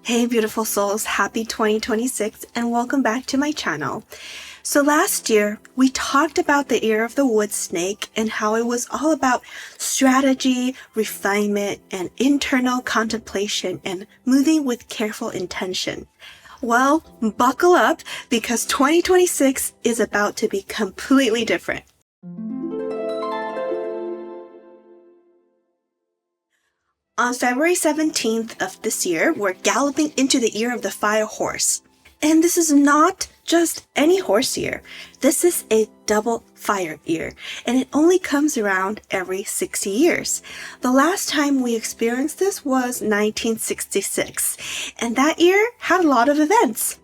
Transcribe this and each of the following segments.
Hey beautiful souls, happy 2026 and welcome back to my channel. So last year, we talked about the year of the wood snake and how it was all about strategy, refinement, and internal contemplation and moving with careful intention. Well, buckle up because 2026 is about to be completely different. On February 17th of this year, we're galloping into the year of the fire horse. And this is not just any horse year. This is a double fire year, and it only comes around every 60 years. The last time we experienced this was 1966, and that year had a lot of events.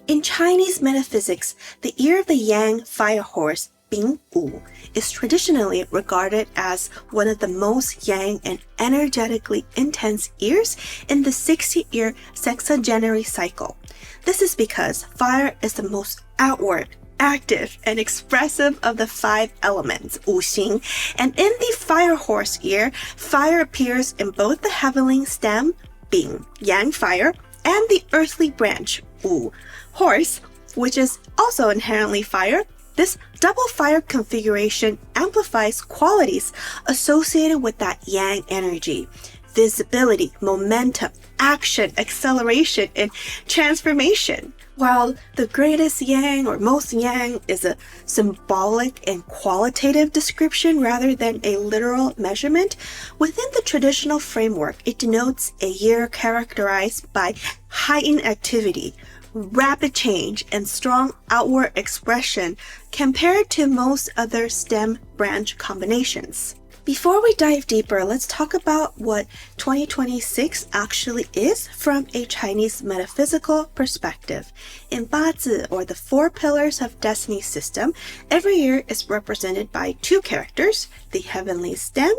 In Chinese metaphysics, the year of the yang fire horse, Bǐngwǔ, is traditionally regarded as one of the most yang and energetically intense years in the 60-year sexagenary cycle. This is because fire is the most outward, active, and expressive of the 5 elements, WuXing, and in the fire horse year, fire appears in both the heavenly stem, Bǐng, yang fire, and the earthly branch, Wù, horse, which is also inherently fire. This double fire configuration amplifies qualities associated with that yang energy: visibility, momentum, action, acceleration, and transformation. While the greatest yang or most yang is a symbolic and qualitative description rather than a literal measurement, within the traditional framework, it denotes a year characterized by heightened activity, rapid change, and strong outward expression compared to most other stem branch combinations. Before we dive deeper, let's talk about what 2026 actually is from a Chinese metaphysical perspective. In BaZi, or the 4 pillars of destiny system, every year is represented by 2 characters, the heavenly stem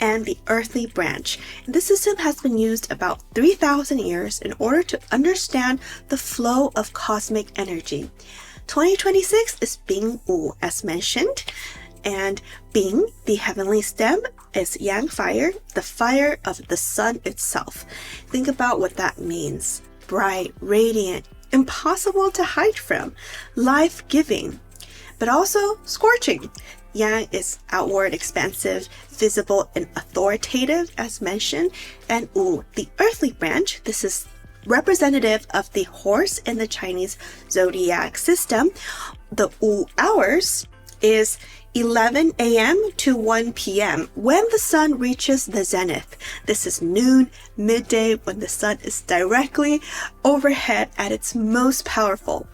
and the earthly branch. And this system has been used about 3,000 years in order to understand the flow of cosmic energy. 2026 is Bǐngwǔ, as mentioned. And Bǐng, the heavenly stem, is yang fire, the fire of the sun itself. Think about what that means. Bright, radiant, impossible to hide from, life-giving, but also scorching. Yang is outward, expansive, visible, and authoritative, as mentioned. And Wu, the earthly branch, this is representative of the horse in the Chinese zodiac system. The Wu hours is 11 a.m. to 1 p.m. when the sun reaches the zenith. This is noon, midday, when the sun is directly overhead at its most powerful.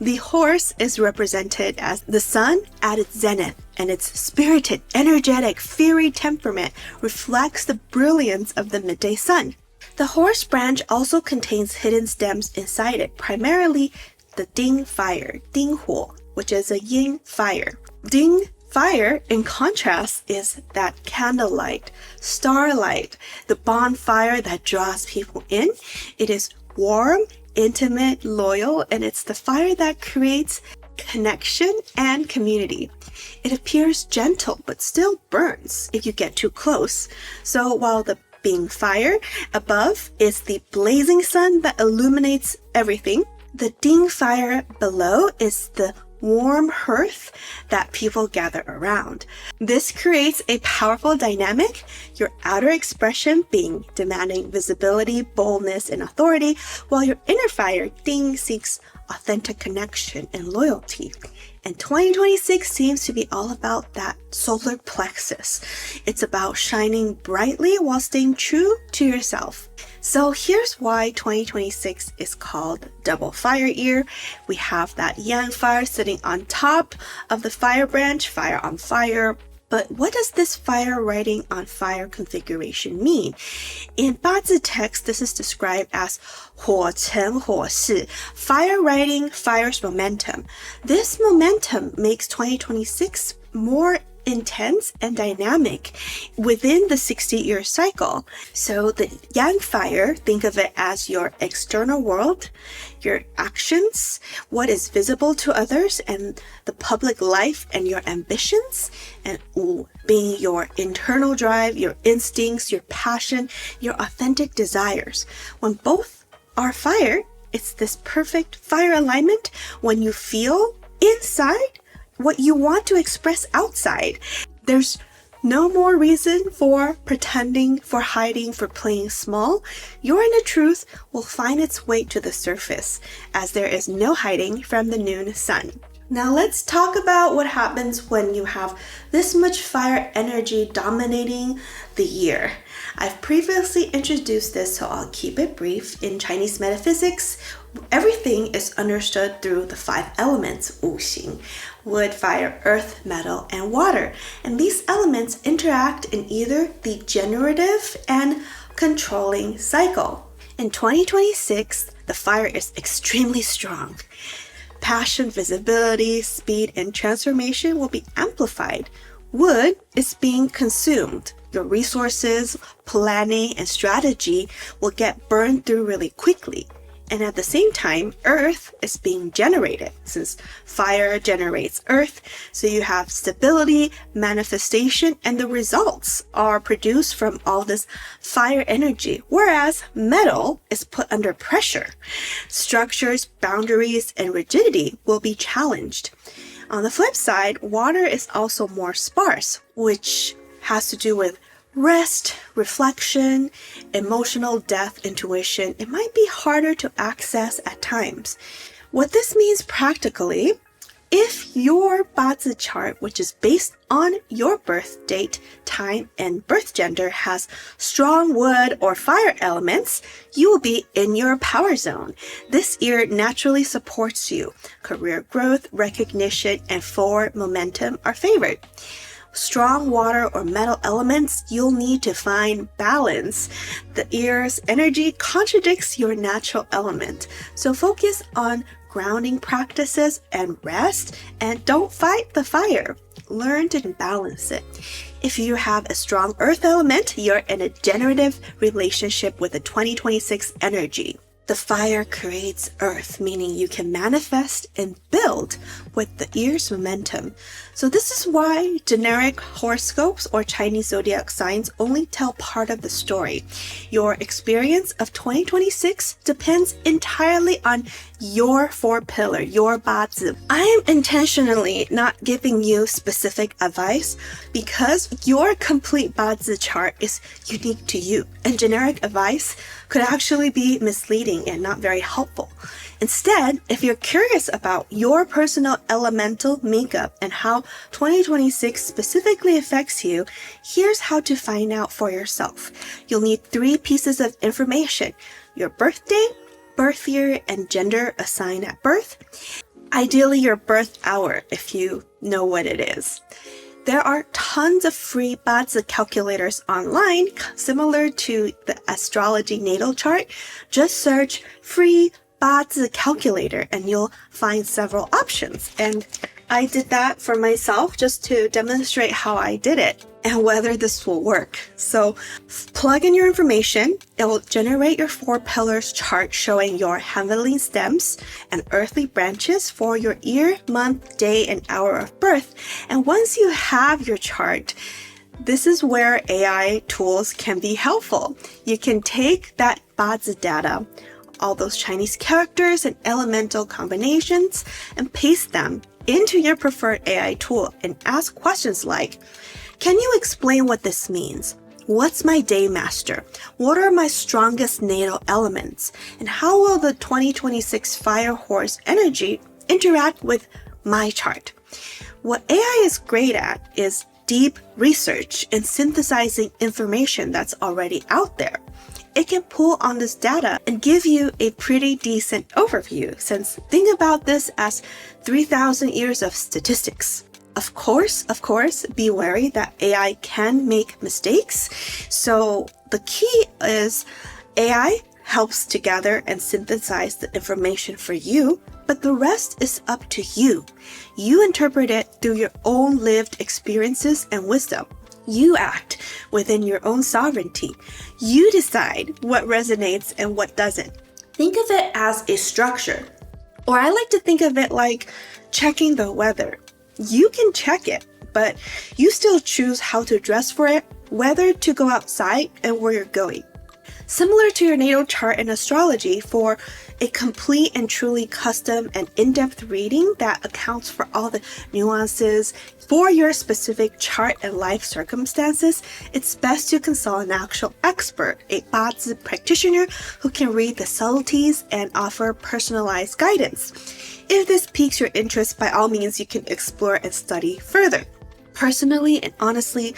The horse is represented as the sun at its zenith, and its spirited, energetic, fiery temperament reflects the brilliance of the midday sun. The horse branch also contains hidden stems inside it, primarily the Ding fire, Ding火, which is a yin fire. Ding fire, in contrast, is that candlelight, starlight, the bonfire that draws people in. It is warm, intimate, loyal, and it's the fire that creates connection and community. It appears gentle, but still burns if you get too close. So while the Bǐng fire above is the blazing sun that illuminates everything, the Ding fire below is the warm hearth that people gather around. This creates a powerful dynamic, your outer expression being demanding visibility, boldness, and authority, while your inner fire, Ding, seeks authentic connection and loyalty. And 2026 seems to be all about that solar plexus. It's about shining brightly while staying true to yourself. So here's why 2026 is called Double Fire Year. We have that yang fire sitting on top of the fire branch, fire on fire. But what does this fire riding on fire configuration mean? In BaZi text, this is described as 火成火势, fire riding fire's momentum. This momentum makes 2026 more intense and dynamic within the 60-year cycle. So the yang fire, think of it as your external world, your actions, what is visible to others, and the public life and your ambitions, and Wu being your internal drive, your instincts, your passion, your authentic desires. When both our fire, it's this perfect fire alignment when you feel inside what you want to express outside. There's no more reason for pretending, for hiding, for playing small. Your inner truth will find its way to the surface, as there is no hiding from the noon sun. Now let's talk about what happens when you have this much fire energy dominating the year. I've previously introduced this, so I'll keep it brief. In Chinese metaphysics, everything is understood through the 5 elements, WuXing: wood, fire, earth, metal, and water. And these elements interact in either the generative and controlling cycle. In 2026, the fire is extremely strong. Passion, visibility, speed, and transformation will be amplified. Wood is being consumed. Your resources, planning, and strategy will get burned through really quickly. And at the same time, earth is being generated, since fire generates earth. So you have stability, manifestation, and the results are produced from all this fire energy. Whereas metal is put under pressure. Structures, boundaries, and rigidity will be challenged. On the flip side, water is also more sparse, which has to do with rest, reflection, emotional depth, intuition. It might be harder to access at times. What this means practically, if your BaZi chart, which is based on your birth date, time, and birth gender, has strong wood or fire elements, you will be in your power zone. This year naturally supports you. Career growth, recognition, and forward momentum are favored. Strong water or metal elements, you'll need to find balance. The year's energy contradicts your natural element. So focus on grounding practices and rest, and don't fight the fire. Learn to balance it. If you have a strong earth element, you're in a generative relationship with the 2026 energy. The fire creates earth, meaning you can manifest and build with the year's momentum. So this is why generic horoscopes or Chinese zodiac signs only tell part of the story. Your experience of 2026 depends entirely on your 4-pillar, your BaZi. I am intentionally not giving you specific advice because your complete BaZi chart is unique to you, and generic advice could actually be misleading and not very helpful. Instead, if you're curious about your personal elemental makeup and how 2026 specifically affects you, here's how to find out for yourself. You'll need 3 pieces of information: your birthday, birth year, and gender assigned at birth. Ideally, your birth hour, if you know what it is. There are tons of free BaZi calculators online, similar to the astrology natal chart. Just search free BaZi calculator and you'll find several options. And I did that for myself just to demonstrate how I did it and whether this will work. So plug in your information. It will generate your 4 pillars chart showing your heavenly stems and earthly branches for your year, month, day, and hour of birth. And once you have your chart, this is where AI tools can be helpful. You can take that BaZi data, all those Chinese characters and elemental combinations, and paste them into your preferred AI tool and ask questions like, can you explain what this means? What's my day master? What are my strongest natal elements? And how will the 2026 fire horse energy interact with my chart? What AI is great at is deep research and synthesizing information that's already out there. It can pull on this data and give you a pretty decent overview, since think about this as 3,000 years of statistics. Of course, be wary that AI can make mistakes. So the key is AI helps to gather and synthesize the information for you, but the rest is up to you. You interpret it through your own lived experiences and wisdom. You act within your own sovereignty. You decide what resonates and what doesn't. Think of it as a structure. Or I like to think of it like checking the weather. You can check it, but you still choose how to dress for it, whether to go outside and where you're going. Similar to your natal chart in astrology, for a complete and truly custom and in-depth reading that accounts for all the nuances for your specific chart and life circumstances, it's best to consult an actual expert, a BaZi practitioner who can read the subtleties and offer personalized guidance. If this piques your interest, by all means, you can explore and study further. Personally and honestly,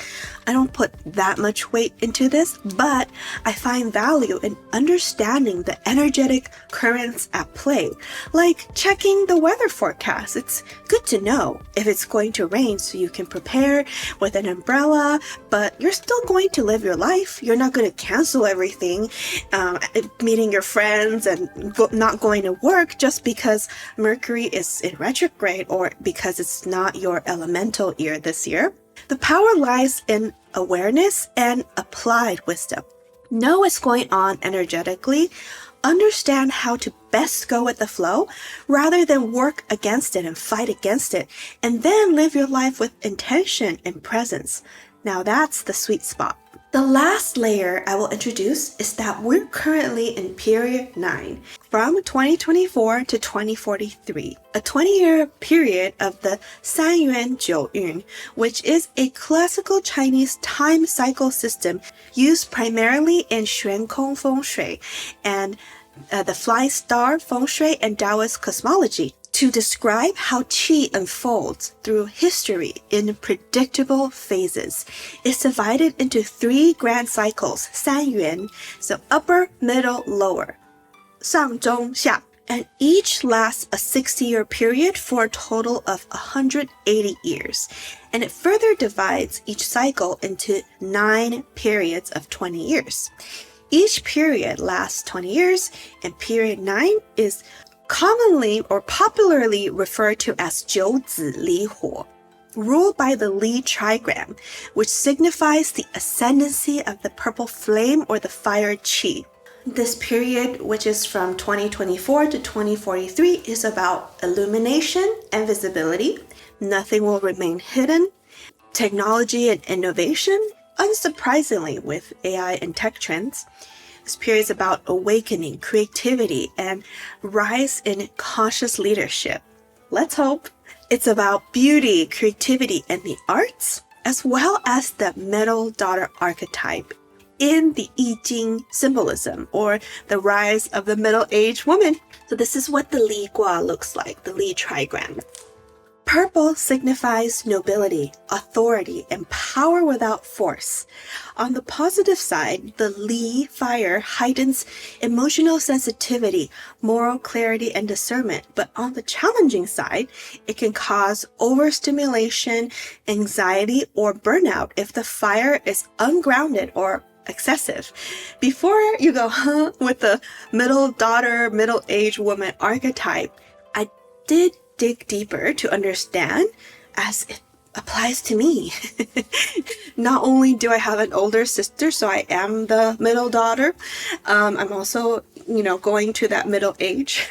I don't put that much weight into this, but I find value in understanding the energetic currents at play, like checking the weather forecast. It's good to know if it's going to rain so you can prepare with an umbrella, but you're still going to live your life. You're not going to cancel everything, meeting your friends and not going to work just because Mercury is in retrograde or because it's not your elemental year this year. The power lies in awareness and applied wisdom. Know what's going on energetically, understand how to best go with the flow rather than work against it and fight against it, and then live your life with intention and presence. Now that's the sweet spot. The last layer I will introduce is that we're currently in period 9, from 2024 to 2043, a 20-year period of the三元九运, which is a classical Chinese time cycle system used primarily in Xuan Kong Feng Shui and the flying star Feng Shui and Taoist cosmology, to describe how qi unfolds through history in predictable phases. It's divided into 3 grand cycles, 三元, so upper, middle, lower, 上中下, and each lasts a 60-year period for a total of 180 years. And it further divides each cycle into 9 periods of 20 years. Each period lasts 20 years, and period 9 is commonly or popularly referred to as 九紫离火, ruled by the Li Trigram, which signifies the ascendancy of the purple flame or the fire qi. This period, which is from 2024 to 2043, is about illumination and visibility. Nothing will remain hidden. Technology and innovation, unsurprisingly with AI and tech trends. This period is about awakening, creativity, and rise in conscious leadership. Let's hope. It's about beauty, creativity, and the arts, as well as the middle daughter archetype in the I Ching symbolism, or the rise of the middle-aged woman. So this is what the Li Gua looks like, the Li Trigram. Purple signifies nobility, authority, and power without force. On the positive side, the Li fire heightens emotional sensitivity, moral clarity, and discernment. But on the challenging side, it can cause overstimulation, anxiety, or burnout if the fire is ungrounded or excessive. Before you go with the middle daughter, middle-aged woman archetype, I did dig deeper to understand as it applies to me. Not only do I have an older sister, so I am the middle daughter, I'm also, going to that middle age.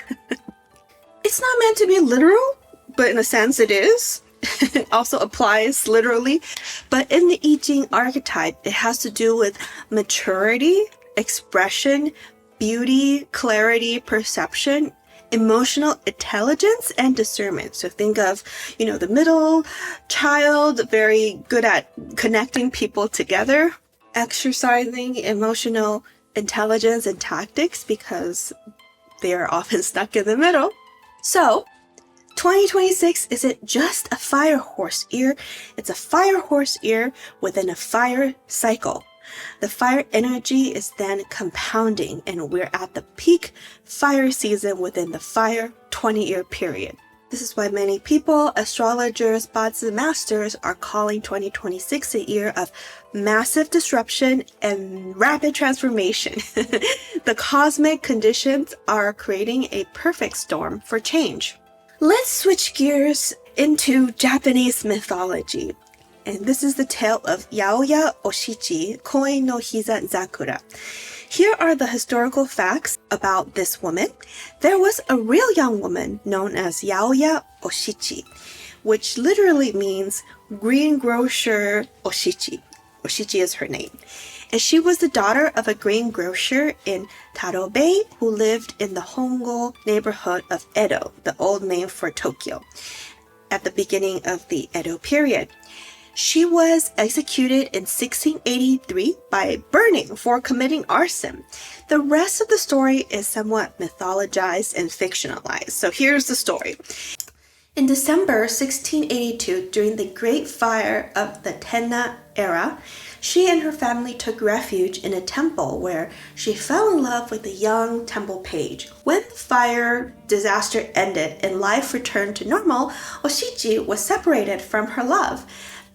It's not meant to be literal, but in a sense it is. It also applies literally. But in the I Ching archetype, it has to do with maturity, expression, beauty, clarity, perception, emotional intelligence, and discernment. So think of, the middle child, very good at connecting people together, exercising emotional intelligence and tactics because they are often stuck in the middle. So 2026 isn't just a fire horse year, it's a fire horse year within a fire cycle. The fire energy is then compounding, and we're at the peak fire season within the fire 20-year period. This is why many people, astrologers, BaZi masters, are calling 2026 a year of massive disruption and rapid transformation. The cosmic conditions are creating a perfect storm for change. Let's switch gears into Japanese mythology. And this is the tale of Yaoya Oshichi, Koi no Hiza Zakura. Here are the historical facts about this woman. There was a real young woman known as Yaoya Oshichi, which literally means greengrocer Oshichi. Oshichi is her name. And she was the daughter of a greengrocer in Tarobe who lived in the Hongo neighborhood of Edo, the old name for Tokyo, at the beginning of the Edo period. She was executed in 1683 by burning for committing arson. The rest of the story is somewhat mythologized and fictionalized. So here's the story. In December 1682, during the Great Fire of the Tenna era, she and her family took refuge in a temple where she fell in love with a young temple page. When the fire disaster ended and life returned to normal, Oshichi was separated from her love.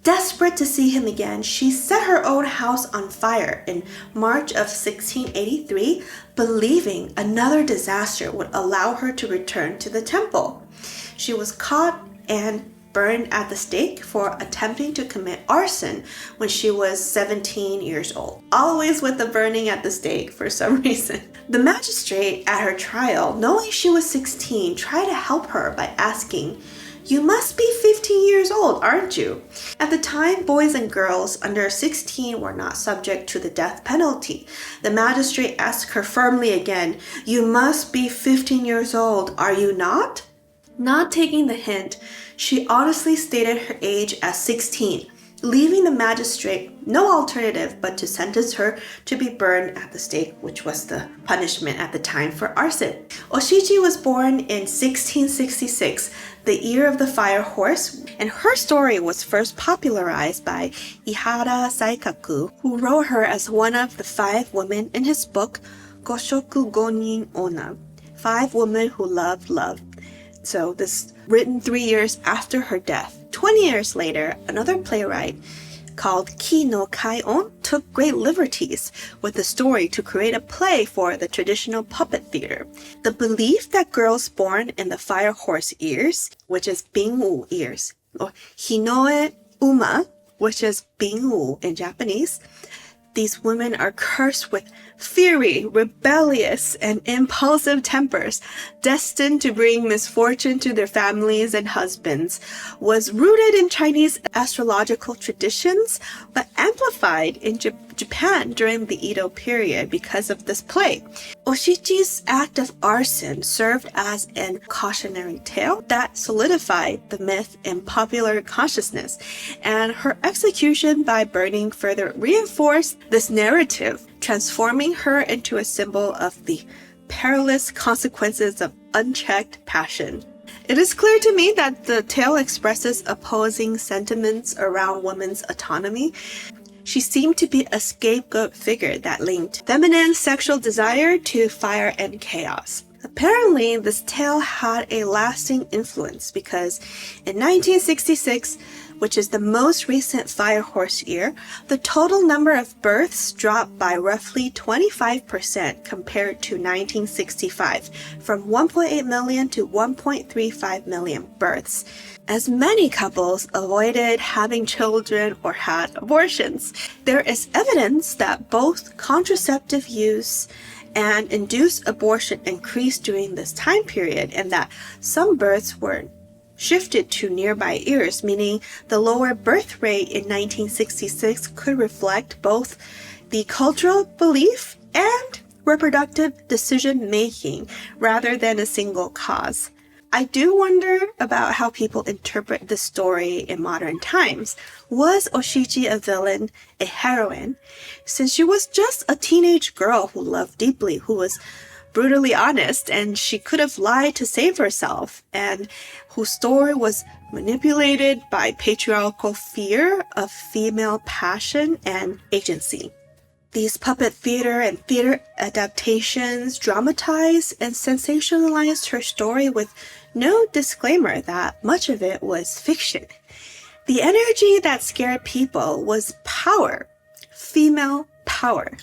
Desperate to see him again, she set her own house on fire in March of 1683, believing another disaster would allow her to return to the temple. She was caught and burned at the stake for attempting to commit arson when she was 17 years old. Always with the burning at the stake for some reason. The magistrate at her trial, knowing she was 16, tried to help her by asking, "You must be 15 years old, aren't you?" At the time, boys and girls under 16 were not subject to the death penalty. The magistrate asked her firmly again, "You must be 15 years old, are you not?" Not taking the hint, she honestly stated her age as 16, leaving the magistrate no alternative but to sentence her to be burned at the stake, which was the punishment at the time for arson. Oshichi was born in 1666, the year of the fire horse, and her story was first popularized by Ihara Saikaku, who wrote her as one of the 5 women in his book Goshoku Gonin Onna, 5 Women Who Love Love. So this written 3 years after her death. 20 years later, another playwright called Ki no Kai-on took great liberties with the story to create a play for the traditional puppet theater. The belief that girls born in the fire horse ears, which is Bǐngwǔ ears, or Hinoe Uma, which is Bǐngwǔ in Japanese, these women are cursed with fiery, rebellious, and impulsive tempers, destined to bring misfortune to their families and husbands, was rooted in Chinese astrological traditions, but amplified in Japan during the Edo period because of this play. Oshichi's act of arson served as a cautionary tale that solidified the myth in popular consciousness, and her execution by burning further reinforced this narrative, transforming her into a symbol of the perilous consequences of unchecked passion. It is clear to me that the tale expresses opposing sentiments around women's autonomy. She seemed to be a scapegoat figure that linked feminine sexual desire to fire and chaos. Apparently, this tale had a lasting influence because in 1966, which is the most recent fire horse year, the total number of births dropped by roughly 25% compared to 1965, from 1.8 million to 1.35 million births, as many couples avoided having children or had abortions. There is evidence that both contraceptive use and induced abortion increased during this time period, and that some births were shifted to nearby years, meaning the lower birth rate in 1966 could reflect both the cultural belief and reproductive decision-making rather than a single cause. I do wonder about how people interpret this story in modern times. Was Oshichi a villain, a heroine? Since she was just a teenage girl who loved deeply, who was brutally honest, and she could have lied to save herself, and whose story was manipulated by patriarchal fear of female passion and agency. These puppet theater and theater adaptations dramatized and sensationalized her story with no disclaimer that much of it was fiction. The energy that scared people was power, female power.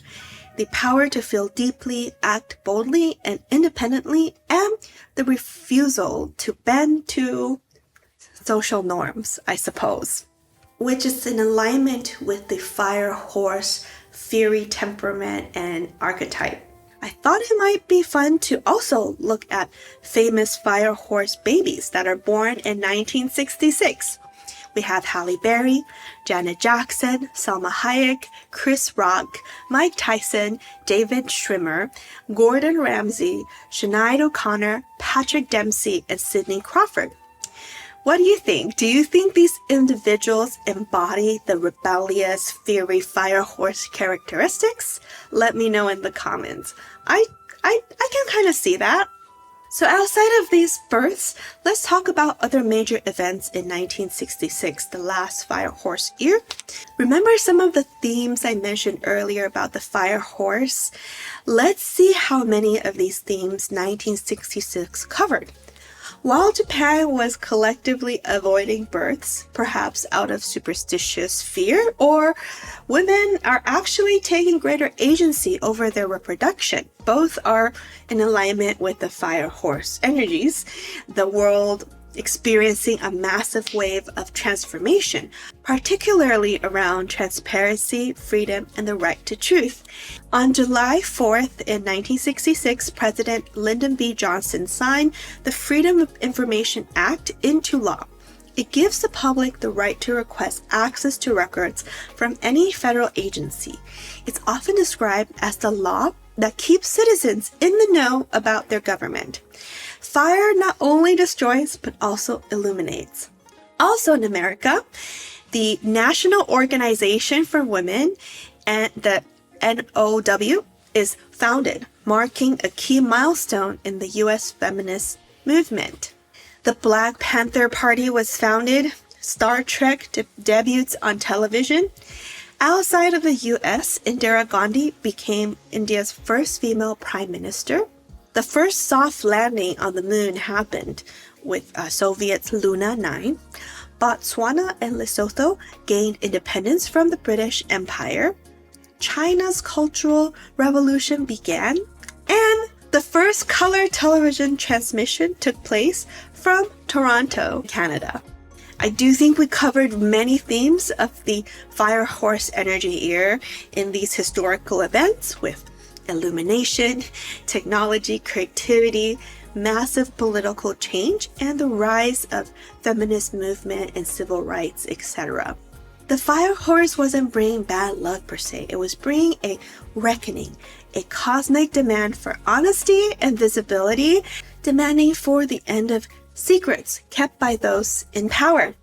The power to feel deeply, act boldly and independently, and the refusal to bend to social norms, I suppose, which is in alignment with the fire horse, fiery temperament, and archetype. I thought it might be fun to also look at famous fire horse babies that are born in 1966. we have Halle Berry, Janet Jackson, Salma Hayek, Chris Rock, Mike Tyson, David Schwimmer, Gordon Ramsay, Sinead O'Connor, Patrick Dempsey, and Sidney Crawford. What do you think? Do you think these individuals embody the rebellious, fiery fire horse characteristics? Let me know in the comments. I can kind of see that. So outside of these births, let's talk about other major events in 1966, the last fire horse year. Remember some of the themes I mentioned earlier about the fire horse? Let's see how many of these themes 1966 covered. While Japan was collectively avoiding births, perhaps out of superstitious fear, or women are actually taking greater agency over their reproduction, both are in alignment with the fire horse energies, the world experiencing a massive wave of transformation, particularly around transparency, freedom, and the right to truth. On July 4th in 1966, President Lyndon B. Johnson signed the Freedom of Information Act into law. It gives the public the right to request access to records from any federal agency. It's often described as the law that keeps citizens in the know about their government. Fire not only destroys, but also illuminates. Also in America, the National Organization for Women, and the NOW, is founded, marking a key milestone in the U.S. feminist movement. The Black Panther Party was founded. Star Trek debuts on television. Outside of the U.S., Indira Gandhi became India's first female prime minister. The first soft landing on the moon happened with Soviet's Luna 9. Botswana and Lesotho gained independence from the British Empire. China's Cultural Revolution began, and the first color television transmission took place from Toronto, Canada. I do think we covered many themes of the fire horse energy year in these historical events with illumination, technology, creativity, massive political change, and the rise of feminist movement and civil rights, etc. The fire horse wasn't bringing bad luck per se. It was bringing a reckoning, a cosmic demand for honesty and visibility, demanding for the end of secrets kept by those in power.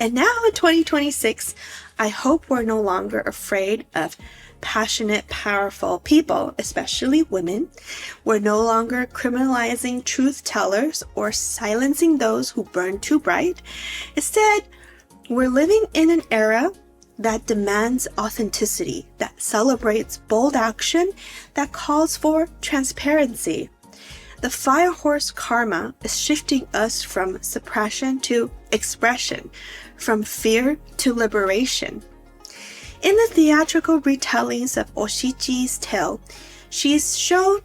And now in 2026, I hope we're no longer afraid of passionate, powerful people, especially women. We're no longer criminalizing truth tellers or silencing those who burn too bright. Instead, we're living in an era that demands authenticity, that celebrates bold action, that calls for transparency. The fire horse karma is shifting us from suppression to expression, from fear to liberation. In the theatrical retellings of Oshichi's tale, she's shown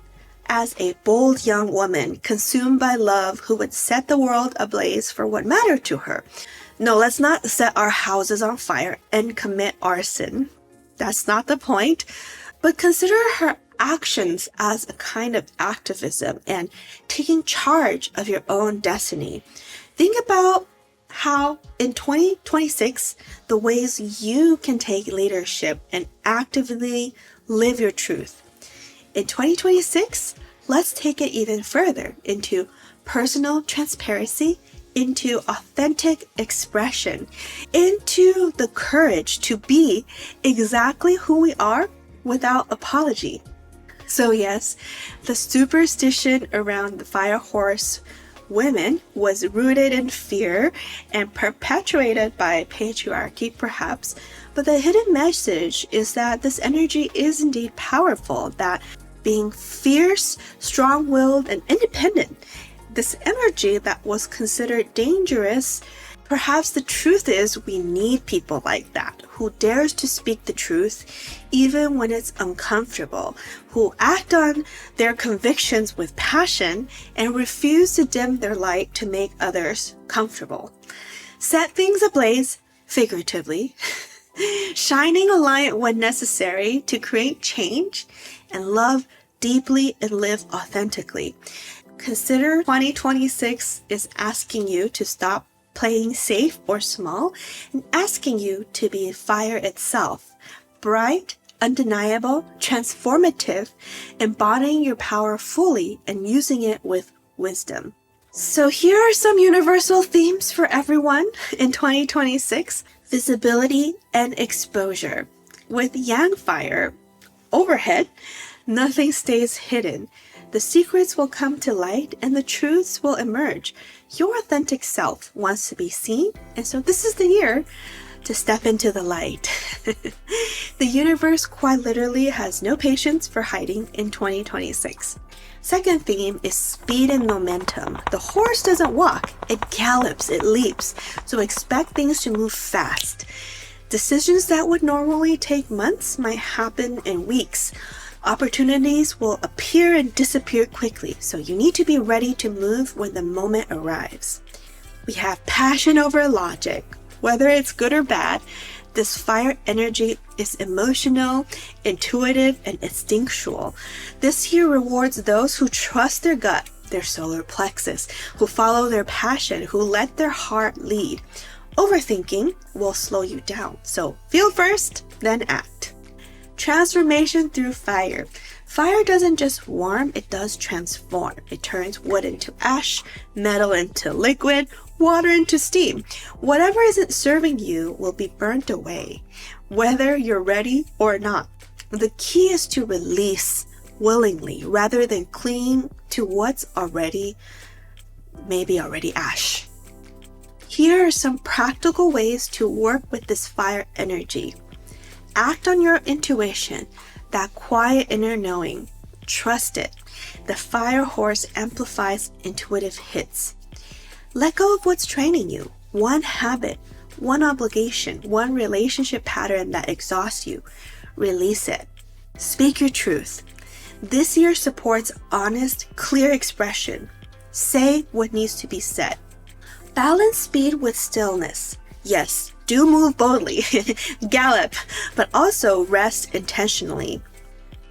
as a bold young woman consumed by love who would set the world ablaze for what mattered to her. No, let's not set our houses on fire and commit arson. That's not the point. But consider her actions as a kind of activism and taking charge of your own destiny. Think about how in 2026, the ways you can take leadership and actively live your truth. In 2026, let's take it even further into personal transparency, into authentic expression, into the courage to be exactly who we are without apology. So yes, the superstition around the fire horse women was rooted in fear and perpetuated by patriarchy, perhaps, but the hidden message is that this energy is indeed powerful, that being fierce, strong-willed, and independent, this energy that was considered dangerous, perhaps the truth is we need people like that, who dares to speak the truth even when it's uncomfortable, who act on their convictions with passion and refuse to dim their light to make others comfortable. Set things ablaze, figuratively, shining a light when necessary to create change, and love deeply and live authentically. Consider 2026 is asking you to stop playing safe or small, and asking you to be fire itself, bright, undeniable, transformative, embodying your power fully and using it with wisdom. So here are some universal themes for everyone in 2026. Visibility and exposure. With Yang fire overhead, nothing stays hidden. The secrets will come to light and the truths will emerge. Your authentic self wants to be seen, and so this is the year to step into the light. The universe quite literally has no patience for hiding in 2026. Second theme is speed and momentum. The horse doesn't walk, it gallops, it leaps. So expect things to move fast. Decisions that would normally take months might happen in weeks. Opportunities will appear and disappear quickly, so you need to be ready to move when the moment arrives. We have passion over logic. Whether it's good or bad, this fire energy is emotional, intuitive, and instinctual. This year rewards those who trust their gut, their solar plexus, who follow their passion, who let their heart lead. Overthinking will slow you down, so feel first, then act. Transformation through fire. Fire doesn't just warm, it does transform. It turns wood into ash, metal into liquid, water into steam. Whatever isn't serving you will be burnt away, whether you're ready or not. The key is to release willingly rather than clinging to what's maybe already ash. Here are some practical ways to work with this fire energy. Act on your intuition, that quiet inner knowing. Trust it. The fire horse amplifies intuitive hits. Let go of what's training you. One habit, one obligation, one relationship pattern that exhausts you. Release it. Speak your truth. This year supports honest, clear expression. Say what needs to be said. Balance speed with stillness. Yes, do move boldly, gallop, but also rest intentionally.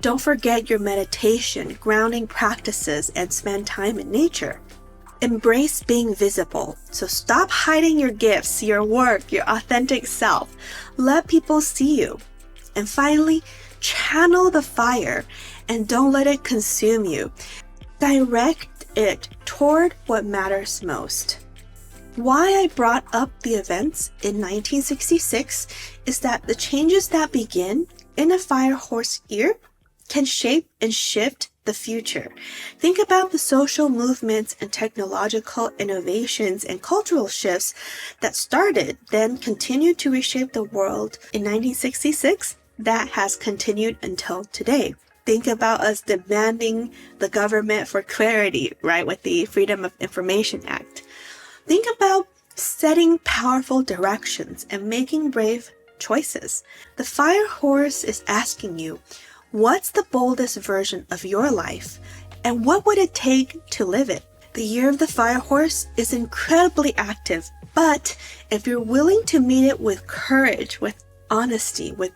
Don't forget your meditation, grounding practices, and spend time in nature. Embrace being visible. So stop hiding your gifts, your work, your authentic self. Let people see you. And finally, channel the fire and don't let it consume you. Direct it toward what matters most. Why I brought up the events in 1966 is that the changes that begin in a fire horse year can shape and shift the future. Think about the social movements and technological innovations and cultural shifts that started, then continued to reshape the world in 1966 that has continued until today. Think about us demanding the government for clarity, right, with the Freedom of Information Act. Think about setting powerful directions and making brave choices. The fire horse is asking you, what's the boldest version of your life, and what would it take to live it? The year of the fire horse is incredibly active, but if you're willing to meet it with courage, with honesty, with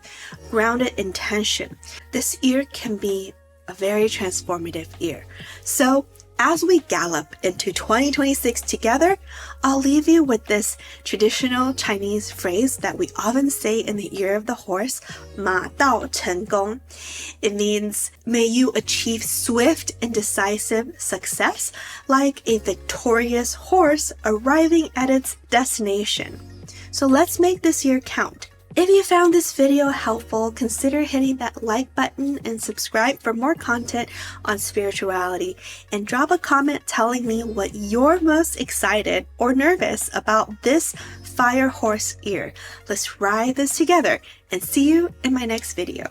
grounded intention, this year can be a very transformative year. So as we gallop into 2026 together, I'll leave you with this traditional Chinese phrase that we often say in the year of the horse, 马到成功. It means, may you achieve swift and decisive success like a victorious horse arriving at its destination. So let's make this year count. If you found this video helpful, consider hitting that like button and subscribe for more content on spirituality, and drop a comment telling me what you're most excited or nervous about this fire horse year. Let's ride this together and see you in my next video.